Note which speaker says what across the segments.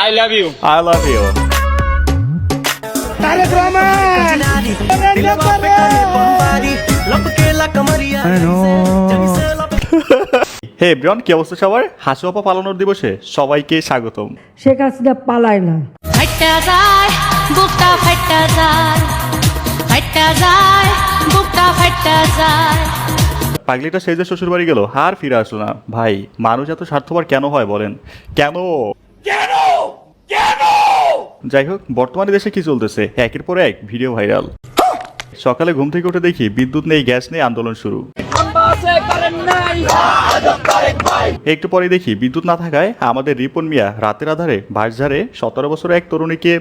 Speaker 1: I love you.
Speaker 2: I love you. Hey everyone, কি অবস্থা সবার? হাসি আপা পালনের দিবসে সবাইকে স্বাগতম।
Speaker 3: শেখ হাসিনা পালায় না।
Speaker 4: ফাইটা যায় বুকটা ফাইটা যায়, ফাইটা যায় বুকটা ফাইটা যায়।
Speaker 2: পাগলিটা সেই যে শ্বশুর বাড়ি গেল, আর ফিরে আসলো না। ভাই, মানুষ এত স্বার্থপর কেন হয় বলেন? কেন? যাই হোক, বর্তমানে দেশে কি চলতেছে? একের পর এক ভিডিও ভাইরাল। সকালে ঘুম থেকে উঠে দেখি বিদ্যুৎ নেই, গ্যাস নেই, আন্দোলন শুরু। একটু পরে দেখি বিদ্যুৎ না থাকায় আমাদের রিপন মিয়া রাতের আধারে বাঁশঝাড়ে 17 বছর এক তরুণীকে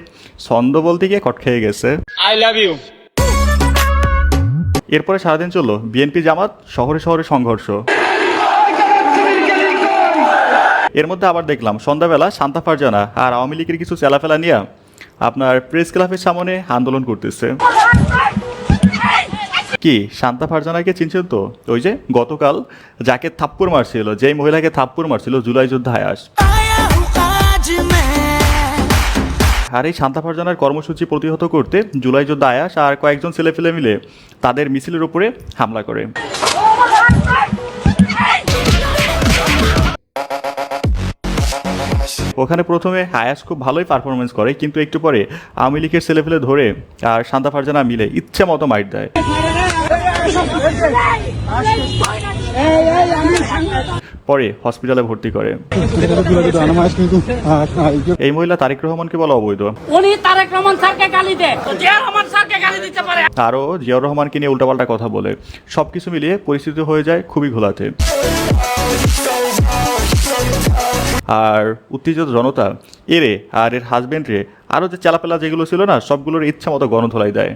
Speaker 2: ছন্দ বলতে গিয়ে কট খেয়ে গেছে।
Speaker 1: I love you.
Speaker 2: এরপরে সারাদিন চললো বিএনপি জামাত শহরে শহরে সংঘর্ষ। এর মধ্যে আবার দেখলাম সন্ধ্যাবেলা শান্তা ফারজানা আর আওয়ামী লীগের কিছু চেলাফেলা নিয়ে আপনার প্রেস ক্লাবের সামনে আন্দোলন করতেছে। কি শান্তা ফারজানাকে চিনছেন তো? ওই যে গতকাল যাকে থাপ্পড় মারছিল, যেই মহিলাকে থাপ্পড় মারছিল জুলাই যোদ্ধা আয়াস। আর এই শান্তা ফারজানার কর্মসূচি প্রতিহত করতে জুলাই যোদ্ধা আয়াস আর কয়েকজন ছেলেপেলে মিলে তাদের মিছিলের উপরে হামলা করে। ওখানে প্রথমে আয়াস খুব ভালোই পারফরমেন্স করে, কিন্তু একটু পরে আওয়ামী লীগের ছেলেপেলে ধরে আর শান্তা ফারজানা মিলে ইচ্ছে মতো মাইট দেয়। পরে হসপিটালে ভর্তি করে। এই মহিলা তারেক রহমানকে বলা অবৈধ।
Speaker 5: উনি তারেক রহমান স্যারকে গালি দেয়, তো জিয়া রহমান স্যারকে গালি দিতে পারে।
Speaker 2: আরও জিয়াউর রহমানকে নিয়ে উল্টাপাল্টা কথা বলে। সবকিছু মিলিয়ে পরিস্থিতি হয়ে যায় খুবই ঘোলাটে। আর উত্তেজিত জনতা এরে আর এর হাজবেন্ড রে আরো যে চালাপেলা যেগুলো ছিল না, সবগুলোর ইচ্ছা মতো গণধোলাই দেয়।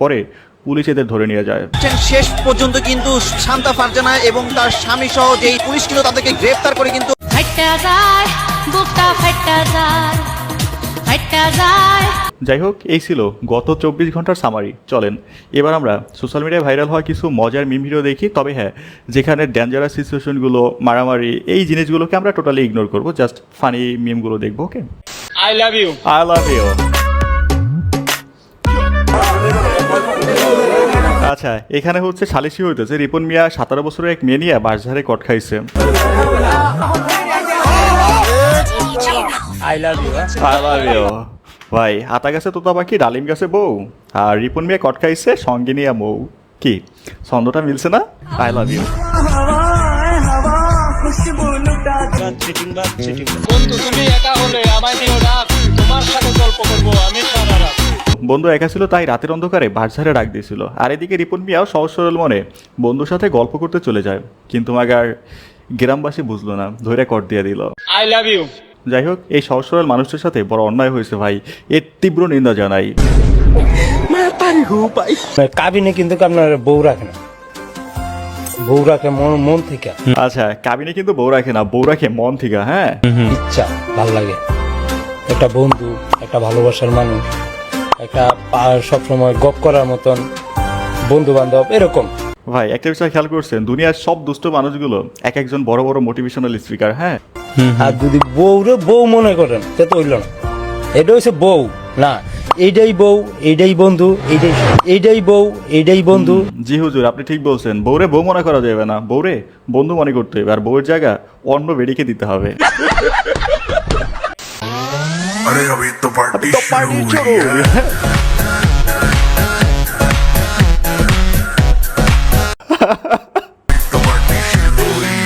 Speaker 2: পরে পুলিশ এদের ধরে নিয়ে যায়।
Speaker 6: শেষ পর্যন্ত কিন্তু শান্তা ফারজানা এবং তার স্বামী সহ যেই পুলিশ ছিল তাদেরকে গ্রেফতার করে কিন্তু
Speaker 4: ফাইটা যায় বুকটা ফাইটা যায়, ফাইটা যায়।
Speaker 2: যাই হোক, এই ছিল গত 24 ঘন্টার সামারি। চলেন এবার আমরা সোশ্যাল মিডিয়ায় ভাইরাল হওয়া কিছু মজার মিম ভিডিও দেখি। তবে হ্যাঁ, যেখানে ডেঞ্জারাস সিচুয়েশনগুলো, মারামারি, এই জিনিসগুলোকে আমরা টোটালি ইগনোর করবো। জাস্ট ফানি মিমগুলো দেখবো। Okay,
Speaker 1: I love you.
Speaker 2: I love you. আচ্ছা, এখানে হচ্ছে সালিশি হইতেছে রিপন মিয়া 17 বছরের এক মেয়ে নিয়ে বাঁশঝাড়ে কট খাইছে।
Speaker 1: I love you.
Speaker 2: I love you. ভাই, আতা গাছে তোতা পাখি, ডালিম গাছে বউ, আর রিপন মিয়া কট খাইছে সঙ্গে নিয়ে মৌ। কি ছন্দটা মিলছে না? I love you.
Speaker 1: বন্ধু, তুমি একা হলে আমায় দিও রাত, তোমার সাথে গল্প করবো আমি সারা রাত।
Speaker 2: বন্ধু একা ছিল তাই রাতের অন্ধকারে বাঁশঝাড়ে ডাক দিয়েছিল। আর এদিকে রিপন মিয়াও সহজ সরল মনে বন্ধুর সাথে গল্প করতে চলে যায়, কিন্তু মাগার গ্রামবাসী বুঝলো না, ধৈর্য কট দিয়ে দিল।
Speaker 1: I love you.
Speaker 2: যাই হোক, এই সহজ সরল মানুষের সাথে বড় অন্যায় হয়েছে ভাই, এর তীব্র নিন্দা জানাই।
Speaker 7: কাবিনে কিন্তু আপনার বউ রাখে না, বউ রাখে মন থেকে।
Speaker 2: আচ্ছা, কাবিনে কিন্তু বউ রাখে না, বউ রাখে মন থেকে। হ্যাঁ,
Speaker 7: ইচ্ছা ভাল লাগে, একটা বন্ধু, একটা ভালোবাসার মানুষ, একটা সবসময় গপ করার মতন বন্ধু বান্ধব, এরকম।
Speaker 2: ভাই একটা বিষয় খেয়াল করছেন, দুনিয়ার সব দুষ্ট মানুষগুলো এক একজন বড় বড় মোটিভেশনাল স্পিকার। হ্যাঁ,
Speaker 7: আর যদি বউরে বউ মনে করেন সে তো হইল না, এটা হচ্ছে বউ না, এইটাই বউ, এইটাই বন্ধু, এইটাই বউ, এইটাই বন্ধু।
Speaker 2: জি হুজুর, আপনি ঠিক বলছেন। বউরে বউ মনে করা যাবে না, বউরে বন্ধু মনে করতে হবে। আর বউয়ের জায়গা অন্য বেডিকে দিতে হবে।
Speaker 8: अरे अभी तो पार्टी शुरू हुई है।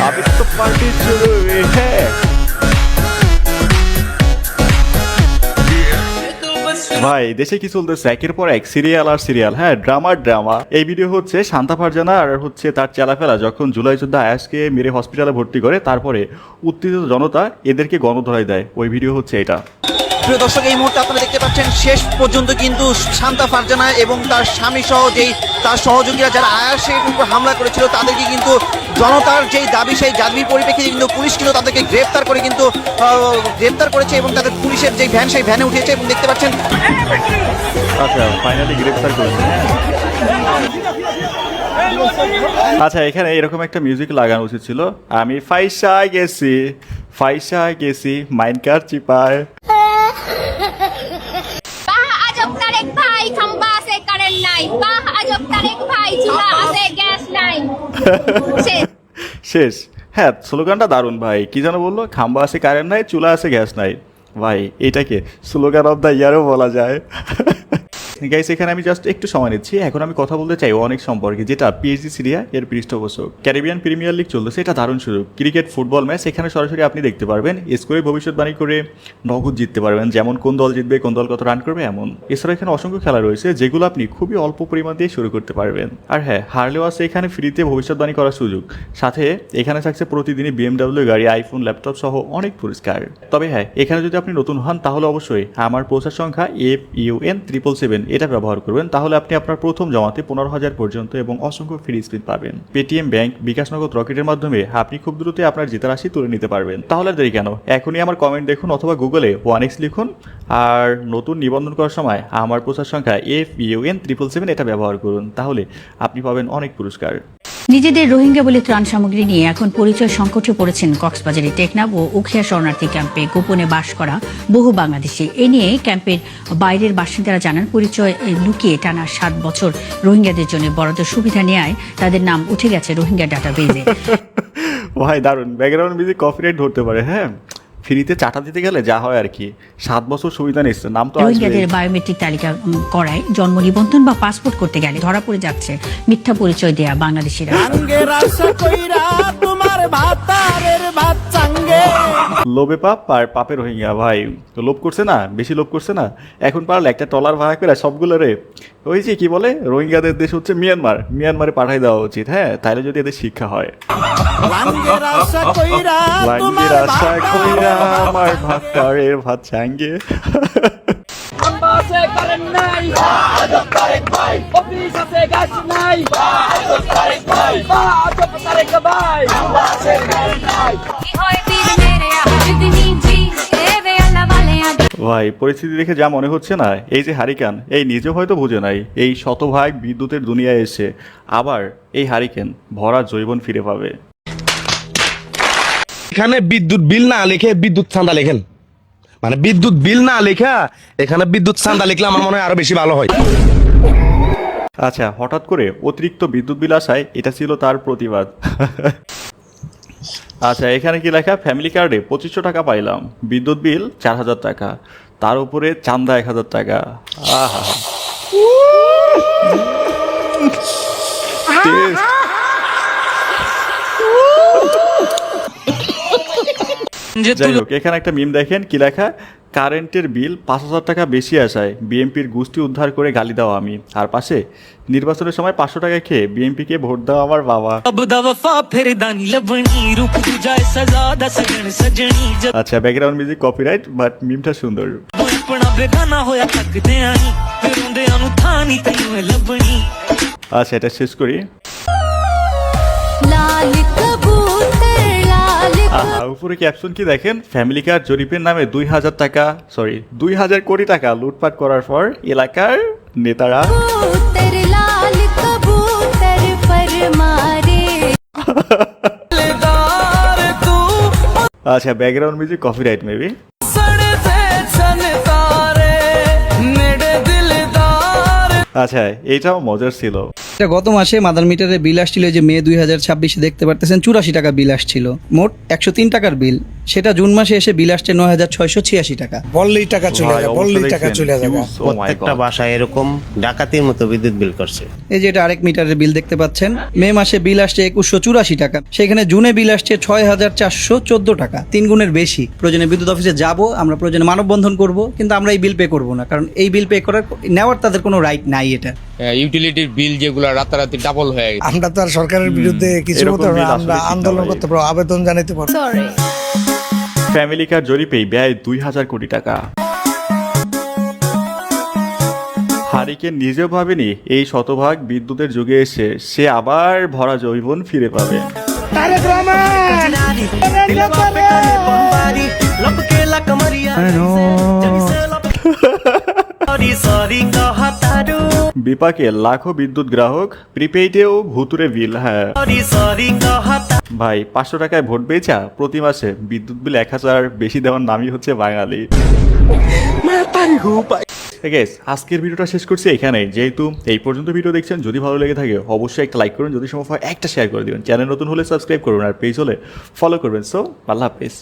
Speaker 2: अभी तो पार्टी शुरू हुई है। ভাই, দেশে কি চলতেছে? একের পর এক সিরিয়াল আর সিরিয়াল। হ্যাঁ, ড্রামা। এই ভিডিও হচ্ছে শান্তা ফারজানা আর হচ্ছে তার চেলাফেলা যখন জুলাই যোদ্ধা আয়াসকে মেরে হসপিটালে ভর্তি করে, তারপরে উত্তেজিত জনতা এদেরকে গণধোলাই দেয়। ওই ভিডিও হচ্ছে এটা।
Speaker 6: প্রিয় দর্শক, এই মুহূর্তে আপনারা দেখতে পাচ্ছেন শেষ পর্যন্ত কিন্তু শান্তা ফারজানা এবং তার স্বামী সহ যেই তার সহযোগীরা যারা আয়াসের উপর হামলা করেছিল তাদেরকে কিন্তু জনতার যেই দাবি, সেই দাবির পরিপ্রেক্ষিতে কিন্তু পুলিশ কিন্তু তাদেরকে গ্রেফতার করেছে এবং তাদের পুলিশের যে ভ্যান, সেই ভ্যানে উঠেছে এবং দেখতে পাচ্ছেন।
Speaker 2: আচ্ছা, ফাইনালি গ্রেফতার করেছে। আচ্ছা, এখানে এরকম একটা মিউজিক লাগানো উচিত ছিল, আমি ফাইসা গেছি মাইনকার চিপায়।
Speaker 9: বাহ আজব তারেক ভাই খাম্বা আছে কারেন্ট নাই, বাহ আজব তারেক ভাই চুলা আছে গ্যাস নাই।
Speaker 2: শেষ। হ্যাঁ, স্লোগানটা দারুণ ভাই। কি যেন বললো, খাম্বা আছে কারেন্ট নাই, চুলা আছে গ্যাস নাই। ভাই এটাকে স্লোগান অফ দ্য ইয়ারও বলা যায়। গাইস, এখানে আমি জাস্ট একটু সময় নিচ্ছি। এখন আমি কথা বলতে চাই অনেক সম্পর্কে, যেটা পিএসজি সিরিয়া এর পৃষ্ঠপোষক। ক্যারিবিয়ান প্রিমিয়ার লিগ চলতেছে, এটা দারুণ সুযোগ। ক্রিকেট, ফুটবল ম্যাচ এখানে সরাসরি আপনি দেখতে পারবেন। স্কোরে ভবিষ্যৎবাণী করে নগদ জিততে পারবেন, যেমন কোন দল জিতবে, কোন দল কত রান করবে এমন। এছাড়া এখানে অসংখ্য খেলা রয়েছে যেগুলো আপনি খুবই অল্প পরিমাণ দিয়ে শুরু করতে পারবেন। আর হ্যাঁ, হারলেও আছে এখানে ফ্রিতে ভবিষ্যৎবাণী করার সুযোগ। সাথে এখানে থাকছে প্রতিদিনই BMW গাড়ি, আইফোন, ল্যাপটপ সহ অনেক পুরস্কার। তবে হ্যাঁ, এখানে যদি আপনি নতুন হন তাহলে অবশ্যই আমার পৌঁছার সংখ্যা FUN777 এটা ব্যবহার করবেন। তাহলে আপনি আপনার প্রথম জমাতে 15,000 পর্যন্ত এবং অসংখ্য ফ্রি স্পিন পাবেন। পেটিএম ব্যাংক, বিকাশ নগদ, রকেটের মাধ্যমে আপনি খুব দ্রুতই আপনার জেতা রাশি তুলে নিতে পারবেন। তাহলে আর দেরি কেন, এখনই আমার কমেন্ট দেখুন অথবা গুগলে 1x লিখুন। আর নতুন নিবন্ধন করার সময় আমার প্রচার সংখ্যা FUN777 এটা ব্যবহার করুন, তাহলে আপনি পাবেন অনেক পুরস্কার।
Speaker 10: নিজেদের রোহিঙ্গা বলে ত্রাণ সামগ্রী নিয়ে এখন পরিচয় সংকটে পড়েছেন কক্সবাজারের টেকনাফ ও উখিয়া শরণার্থী ক্যাম্পে গোপনে বাস করা বহু বাংলাদেশি। এ নিয়ে ক্যাম্পের বাইরের বাসিন্দারা জানান, পরিচয় লুকিয়ে টানা 7 বছর রোহিঙ্গাদের জন্য বরাদ্দ সুবিধা নেয় তাদের নাম উঠে গেছে রোহিঙ্গা ডাটাবেজে।
Speaker 2: ভাই দারুণ, ব্যাকগ্রাউন্ড মিউজিক কপিরাইট ধরতে পারে। হ্যাঁ, ফ্রিতে চাটা দিতে গেলে যা হয় আর কি। 7 বছর সুবিধা নিচ্ছে, নাম তো
Speaker 10: রোহিঙ্গাদের বায়োমেট্রিক তালিকা করায় জন্ম নিবন্ধন বা পাসপোর্ট করতে গেলে ধরা পড়ে যাচ্ছে মিথ্যা পরিচয় দেয়া বাংলাদেশিরা।
Speaker 2: লোভে পাপ আর পাপে রোহিঙ্গা। ভাই তো লোভ করছে না, বেশি লোভ করছে না। এখন পারলে একটা ট্রলার ভাড়া করে সবগুলো রে ওই যে কি বলে, রোহিঙ্গাদের দেশ হচ্ছে মিয়ানমারে পাঠাই দেওয়া উচিত। হ্যাঁ, তাইলে যদি এদের শিক্ষা হয়। আমার ভাতটারের ভাত চাঙ্গে।
Speaker 5: খাম্বা আছে কারেন্ট নাই, বাহ আজব তারেক ভাই অফিস আছে গ্যাস নাই, বাহ আজব তারেক ভাই, বাহ আজব তারেক ভাই খাম্বা আছে কারেন্ট নাই।
Speaker 4: কি হয় পীর মেরে আজদিনী জি এবে আল্লাহ वाले আজ।
Speaker 2: ভাই পরিস্থিতি দেখে যা মনে হচ্ছে না, এই যে হারিকেন এই নিজেও হয়তো বুঝে নাই, এই শতভাগ বিদ্যুতের দুনিয়ায় এসে আবার এই হারিকেন ভরা জৈবন ফিরে পাবে।
Speaker 11: এখানে বিদ্যুৎ বিল না লিখে বিদ্যুৎ চাঁদা লেখেন, মানে বিদ্যুৎ বিল না লেখা এখানে বিদ্যুৎ চাঁদা লিখলে আমার মনে হয় আরো বেশি ভালো হয়।
Speaker 2: আচ্ছা, হঠাৎ করে অতিরিক্ত বিদ্যুৎ বিল আসায় এটা ছিল তার প্রতিবাদ। আচ্ছা, এখানে কি লেখা, ফ্যামিলি কার্ডে 2500 টাকা পাইলাম, বিদ্যুৎ বিল 4000 টাকা, তার উপরে চান্দা 1000 টাকা। আহা, যাই হোক, এখানে একটা মিম দেখেন, কি লেখা, কারেন্টের বিল 5000 টাকা বেশি আসায় বিএমপির গোষ্ঠী উদ্ধার করে গালি দেওয়া আমি, আর পাশে নির্বাচনের সময় 500 টাকা খেয়ে বিএমপিকে ভোট দেওয়া আমার বাবা। আচ্ছা, ব্যাকগ্রাউন্ড মিউজিক কপিরাইট, বাট মিমটা সুন্দর। আচ্ছা, এটা শেষ করি।
Speaker 4: লাল কবুতর লাল
Speaker 2: আহা, উপরে ক্যাপশন কি দেখেন, ফ্যামিলি কার্ড জরিপের নামে 2000 কোটি টাকা লুটপাট করার পর এলাকার নেতারা
Speaker 4: কবুতর লাল কবুতর पर मारे।
Speaker 2: আচ্ছা, ব্যাকগ্রাউন্ড মিউজিক কপিরাইট মেবি। আচ্ছা, এইটাও মজার ছিল।
Speaker 12: গত মাসে মাদার মিটারে বিল আসছিল, যে মে 2026 দেখতে পারতেছেন 84 টাকা বিল আসছিল, মোট 103 টাকার বিল। সেটা জুন মাসে এসে বিল আসছে 9686 টাকা।
Speaker 11: বললেই টাকা চলে যায়, বললেই টাকা চলে যায়।
Speaker 2: প্রত্যেকটা
Speaker 7: বাসায় এরকম ডাকাতির মতো বিদ্যুৎ বিল করছে।
Speaker 12: এই যে এটা আরেক মিটারের বিল দেখতে পাচ্ছেন, মে মাসে বিল আসছে 2184 টাকা, সেখানে জুনে বিল আসছে 6414 টাকা, 3 গুণের বেশি। প্রয়োজনে বিদ্যুৎ অফিসে যাব, আমরা প্রয়োজনে মানববন্ধন করব, কিন্তু আমরা এই বিল পে করব না, কারণ এই বিল পে করার নেওয়ার তাদের কোনো রাইট নাই। এটা
Speaker 1: ইউটিলিটির বিল যেগুলো রাতারাতি ডাবল হয়ে গেছে।
Speaker 11: আমরা তো আর সরকারের বিরুদ্ধে কিছু বলতে পারবো না, আমরা আন্দোলন করতে পারবো, আবেদন জানাতে পারবো।
Speaker 4: সরি
Speaker 2: ফ্যামিলি কার্ড জরিপে ব্যয় 2000 কোটি টাকা। হারিকেন নিজেও ভাবেনি এই শতভাগ বিদ্যুতের যুগে এসে সে আবার ভরা জৈবন ফিরে পাবে। বিপাকে লাখো বিদ্যুৎ গ্রাহক, প্রিপেইডেও ভুতুরে বিল। হ্যাঁ ভাই, 500 টাকায় ভোট বেচা প্রতি মাসে বিদ্যুৎ বিল 1000 বেশি দেওয়ার নামই হচ্ছে বাঙালি। Guys, আজকের ভিডিওটা শেষ করছি এখানেই। যেহেতু এই পর্যন্ত ভিডিও দেখছেন, যদি ভালো লেগে থাকে অবশ্যই একটা লাইক করুন, যদি সম্ভব হয় একটা শেয়ার করে দিবেন। চ্যানেল নতুন হলে সাবস্ক্রাইব করুন, আর পেজ হলে ফলো করবেন। সো আল্লাহ হাফেজ।